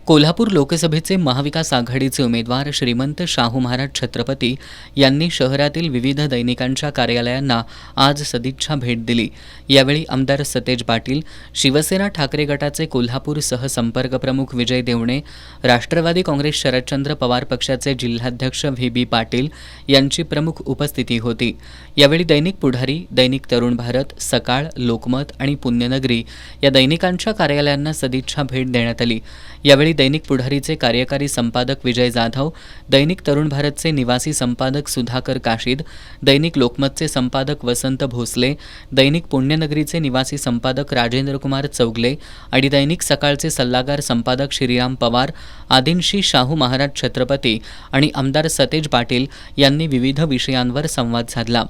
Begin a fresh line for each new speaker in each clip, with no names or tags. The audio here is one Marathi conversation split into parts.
कोल्हापूर लोकसभेचे महाविकास आघाडीचे उमेदवार श्रीमंत शाहू महाराज छत्रपती यांनी शहरातील विविध दैनिकांच्या कार्यालयांना आज सदिच्छा भेट दिली। यावेळी आमदार सतेज पाटील, शिवसेना ठाकरे गटाचे कोल्हापूर सहसंपर्क प्रमुख विजय देवणे, राष्ट्रवादी काँग्रेस शरदचंद्र पवार पक्षाचे जिल्हाध्यक्ष व्ही.बी. पाटील यांची प्रमुख उपस्थिती होती। यावेळी दैनिक पुढारी, दैनिक तरुण भारत, सकाळ, लोकमत आणि पुण्यनगरी या दैनिकांच्या कार्यालयांना सदिच्छा भेट देण्यात आली। यावेळी दैनिक पुढारीचे कार्यकारी संपादक विजय जाधव, दैनिक तरुण भारतचे निवासी संपादक सुधाकर काशीद, दैनिक लोकमतचे संपादक वसंत भोसले, दैनिक पुण्यनगरीचे निवासी संपादक राजेंद्र कुमार चौगले आणि दैनिक सकाळचे सल्लागार संपादक श्रीराम पवार आदींशी शाहू महाराज छत्रपती आणि आमदार सतेज पाटील यांनी विविध विषयांवर संवाद साधला।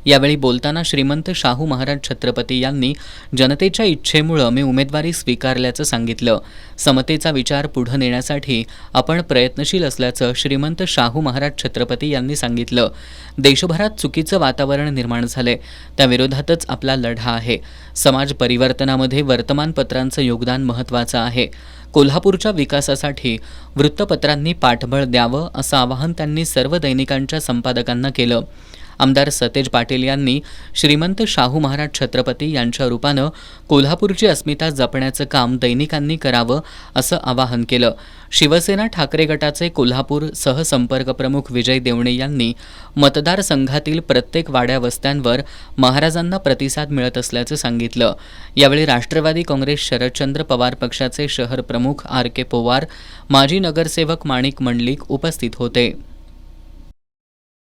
यावेळी बोलताना श्रीमंत शाहू महाराज छत्रपती यांनी जनतेच्या इच्छेमुळे मी उमेदवारी स्वीकारल्याचं सांगितलं। समतेचा विचार पुढे नेण्यासाठी आपण प्रयत्नशील असल्याचं श्रीमंत शाहू महाराज छत्रपती यांनी सांगितलं। देशभरात चुकीचं वातावरण निर्माण झालंय, त्याविरोधातच आपला लढा आहे। समाज परिवर्तनामध्ये वर्तमानपत्रांचं योगदान महत्त्वाचं आहे। कोल्हापूरच्या विकासासाठी वृत्तपत्रांनी पाठबळ द्यावं असं आवाहन त्यांनी सर्व दैनिकांच्या संपादकांना केलं। आमदार सतेज पाटील यांनी श्रीमंत शाहू महाराज छत्रपती यांच्या रूपानं कोल्हापूरची अस्मिता जपण्याचं काम दैनिकांनी करावं असं आवाहन केलं। शिवसेना ठाकरे गटाचे कोल्हापूर सहसंपर्क प्रमुख विजय देवणे यांनी मतदारसंघातील प्रत्येक वाड्या वस्त्यांवर महाराजांना प्रतिसाद मिळत असल्याचं सांगितलं। यावेळी राष्ट्रवादी काँग्रेस शरदचंद्र पवार पक्षाचे शहर प्रमुख आर.के. पोवार, माजी नगरसेवक माणिक मंडलिक उपस्थित होते।